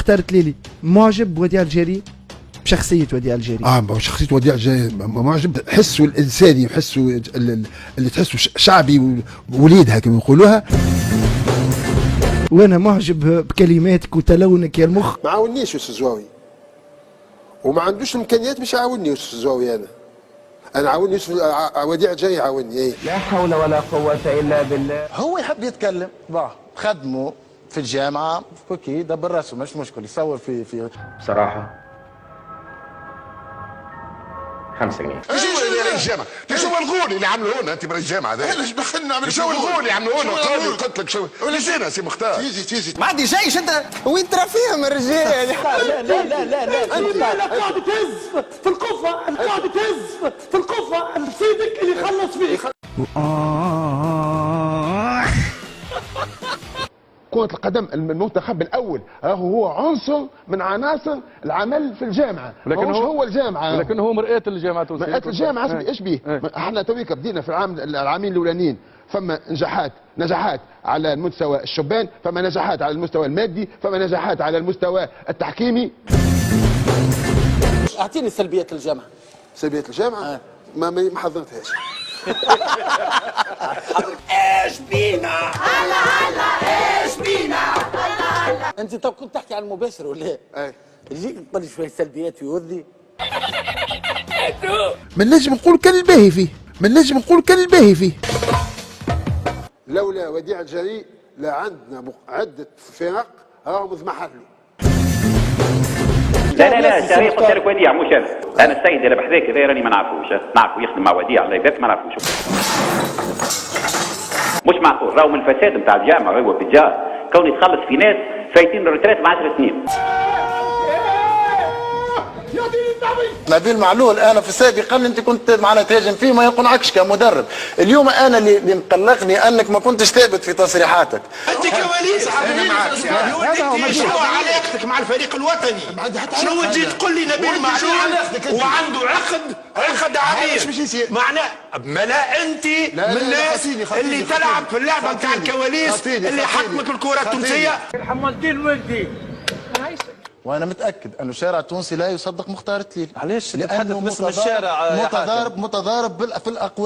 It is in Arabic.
مختار تليلي معجب بوديع الجيري بشخصية وديع الجيري؟ شخصية وديع الجيري معجب، حسه الإنساني وحسه اللي تحسه شعبي وليدها كما يقولوها. وانا معجب بكلماتك وتلونك يا المخ. ما عاونيش يوسف الزواوي وما عندوش الامكانيات باش يعاوني يوسف الزواوي. انا عاوني يوسف وديع الجيري يعاوني. ايه لا حول ولا قوة الا بالله. هو يحب يتكلم خدمه في الجامعة اوكي دبر راسه مش مشكل يصور في بصراحة 5 جنيه. شو رئيس الجامعة؟ شو الغول اللي عملوا هنا انت برئيس الجامعة ده؟ ايش دخلنا نعمل شو الغول اللي عملوا هنا؟ قلت لك شو نسينا سي مختار. تيزي ما عندي جيش انت وين ترى فيهم الرجال؟ لا انت قاعد تهز في القفة، قاعد تهز في القفة سيدك اللي خلص فيك. كرة القدم المنتخب الأول هو عنصر من عناصر العمل في الجامعة، لكن هو الجامعة، لكن هو مرآة الجامعة التونسية. مرآة الجامعة ايش بيه؟ احنا تويك بدينا في العامين الأولانيين فما نجاحات على المستوى الشبان، فما نجاحات على المستوى المادي، فما نجاحات على المستوى التحكيمي. اعطيني سلبيات الجامعة. سلبيات الجامعة؟ ما حضرتهاش. ايش بينا؟ هلا ايش بينا؟ انت طب كنت تحكي عن المباشر ولا ايه؟ اي تجيك تقول شوية سلبيات في وذي. ما نجم نقول كان الباهي فيه، لولا وديع الجيري لعندنا عدة فرق راهم اضمحلوا. لا الجري قلت لك وديع مش انا السيد اللي بحذاك هذا راني ما نعرفوش، نعرفه يخدم مع وديع الله يبارك ما نعرفوش. مش معقول راهو من الفساد نتاع الجامعه هو بتجار كون يتخلص في ناس فايتين الريتريت ب 10 سنين. نبيل معلول انا في سابقا انت كنت معنا تهاجم فيه ما يقنعكش كمدرب، اليوم انا اللي مقلقني انك ما كنتش ثابت في تصريحاتك. انت كواليس شنو علاقتك مع الفريق الوطني؟ شنو تجي تقول لي نبيل معلول وعنده عقد عريض معناه ملا انت من الناس اللي تلعب في اللعبه نتاع الكواليس اللي حكمت الكره التونسيه. حمالدين ولدي وانا متاكد انه الشارع التونسي لا يصدق مختار تليل. علاش لانه باسم الشارع متضارب في الاقوال.